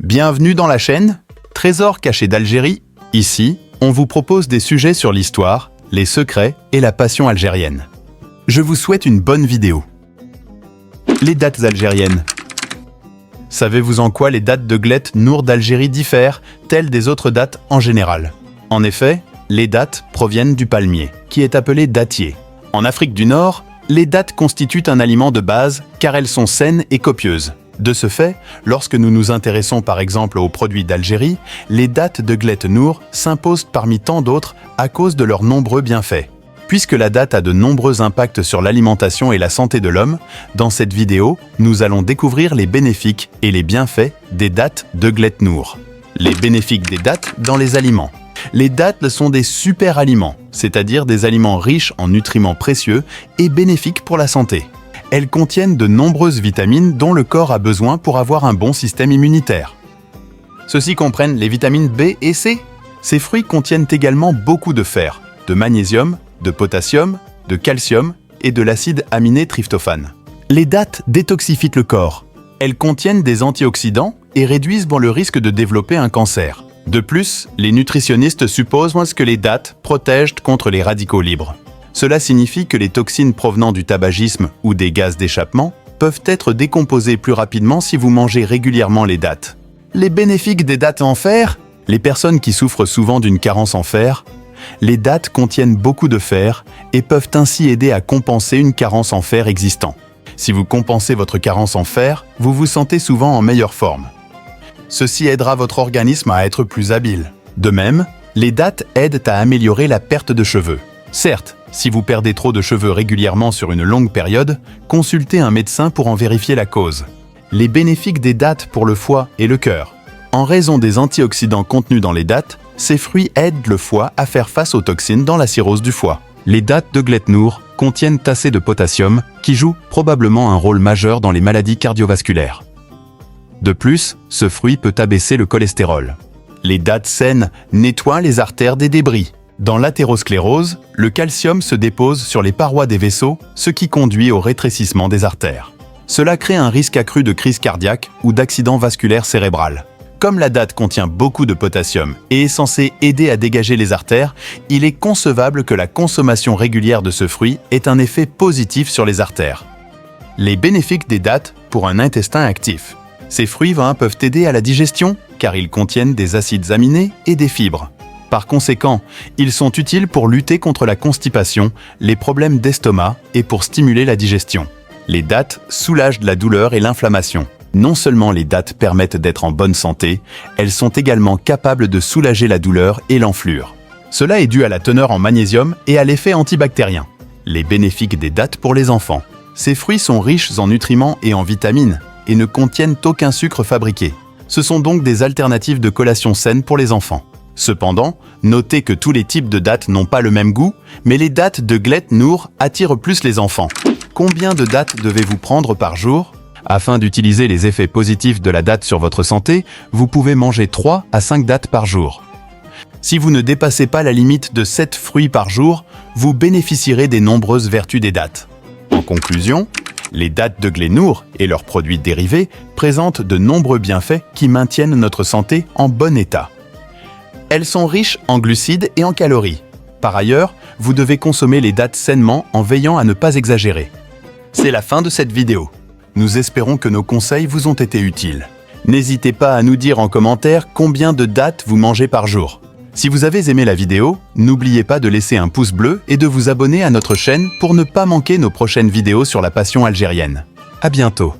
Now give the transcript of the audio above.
Bienvenue dans la chaîne Trésors cachés d'Algérie. Ici, on vous propose des sujets sur l'histoire, les secrets et la passion algérienne. Je vous souhaite une bonne vidéo. Les dates algériennes. Savez-vous en quoi les dates de Glet Nour d'Algérie diffèrent, telles des autres dates en général? En effet, les dates proviennent du palmier, qui est appelé dattier. En Afrique du Nord, les dates constituent un aliment de base car elles sont saines et copieuses. De ce fait, lorsque nous nous intéressons par exemple aux produits d'Algérie, les dates de Glet Nour s'imposent parmi tant d'autres à cause de leurs nombreux bienfaits. Puisque la date a de nombreux impacts sur l'alimentation et la santé de l'homme, dans cette vidéo, nous allons découvrir les bénéfices et les bienfaits des dates de Glet Nour. Les bénéfices des dates dans les aliments. Les dates sont des super aliments, c'est-à-dire des aliments riches en nutriments précieux et bénéfiques pour la santé. Elles contiennent de nombreuses vitamines dont le corps a besoin pour avoir un bon système immunitaire. Ceux-ci comprennent les vitamines B et C. Ces fruits contiennent également beaucoup de fer, de magnésium, de potassium, de calcium et de l'acide aminé tryptophane. Les dates détoxifient le corps. Elles contiennent des antioxydants et réduisent le risque de développer un cancer. De plus, les nutritionnistes supposent que les dates protègent contre les radicaux libres. Cela signifie que les toxines provenant du tabagisme ou des gaz d'échappement peuvent être décomposées plus rapidement si vous mangez régulièrement les dates. Les bénéfices des dates en fer. Les personnes qui souffrent souvent d'une carence en fer, les dates contiennent beaucoup de fer et peuvent ainsi aider à compenser une carence en fer existant. Si vous compensez votre carence en fer, vous vous sentez souvent en meilleure forme. Ceci aidera votre organisme à être plus habile. De même, les dates aident à améliorer la perte de cheveux. Certes, si vous perdez trop de cheveux régulièrement sur une longue période, consultez un médecin pour en vérifier la cause. Les bénéfices des dates pour le foie et le cœur. En raison des antioxydants contenus dans les dates, ces fruits aident le foie à faire face aux toxines dans la cirrhose du foie. Les dates de Glet Nour contiennent assez de potassium qui joue probablement un rôle majeur dans les maladies cardiovasculaires. De plus, ce fruit peut abaisser le cholestérol. Les dates saines nettoient les artères des débris. Dans l'athérosclérose, le calcium se dépose sur les parois des vaisseaux, ce qui conduit au rétrécissement des artères. Cela crée un risque accru de crise cardiaque ou d'accident vasculaire cérébral. Comme la date contient beaucoup de potassium et est censée aider à dégager les artères, il est concevable que la consommation régulière de ce fruit ait un effet positif sur les artères. Les bénéfices des dates pour un intestin actif. Ces fruits peuvent aider à la digestion car ils contiennent des acides aminés et des fibres. Par conséquent, ils sont utiles pour lutter contre la constipation, les problèmes d'estomac et pour stimuler la digestion. Les dates soulagent la douleur et l'inflammation. Non seulement les dates permettent d'être en bonne santé, elles sont également capables de soulager la douleur et l'enflure. Cela est dû à la teneur en magnésium et à l'effet antibactérien. Les bénéfices des dates pour les enfants. Ces fruits sont riches en nutriments et en vitamines et ne contiennent aucun sucre fabriqué. Ce sont donc des alternatives de collation saine pour les enfants. Cependant, notez que tous les types de dates n'ont pas le même goût, mais les dates de Glet Nour attirent plus les enfants. Combien de dates devez-vous prendre par jour? Afin d'utiliser les effets positifs de la date sur votre santé, vous pouvez manger 3 à 5 dates par jour. Si vous ne dépassez pas la limite de 7 fruits par jour, vous bénéficierez des nombreuses vertus des dates. En conclusion, les dates de Glet Nour et leurs produits dérivés présentent de nombreux bienfaits qui maintiennent notre santé en bon état. Elles sont riches en glucides et en calories. Par ailleurs, vous devez consommer les dates sainement en veillant à ne pas exagérer. C'est la fin de cette vidéo. Nous espérons que nos conseils vous ont été utiles. N'hésitez pas à nous dire en commentaire combien de dates vous mangez par jour. Si vous avez aimé la vidéo, n'oubliez pas de laisser un pouce bleu et de vous abonner à notre chaîne pour ne pas manquer nos prochaines vidéos sur la passion algérienne. À bientôt.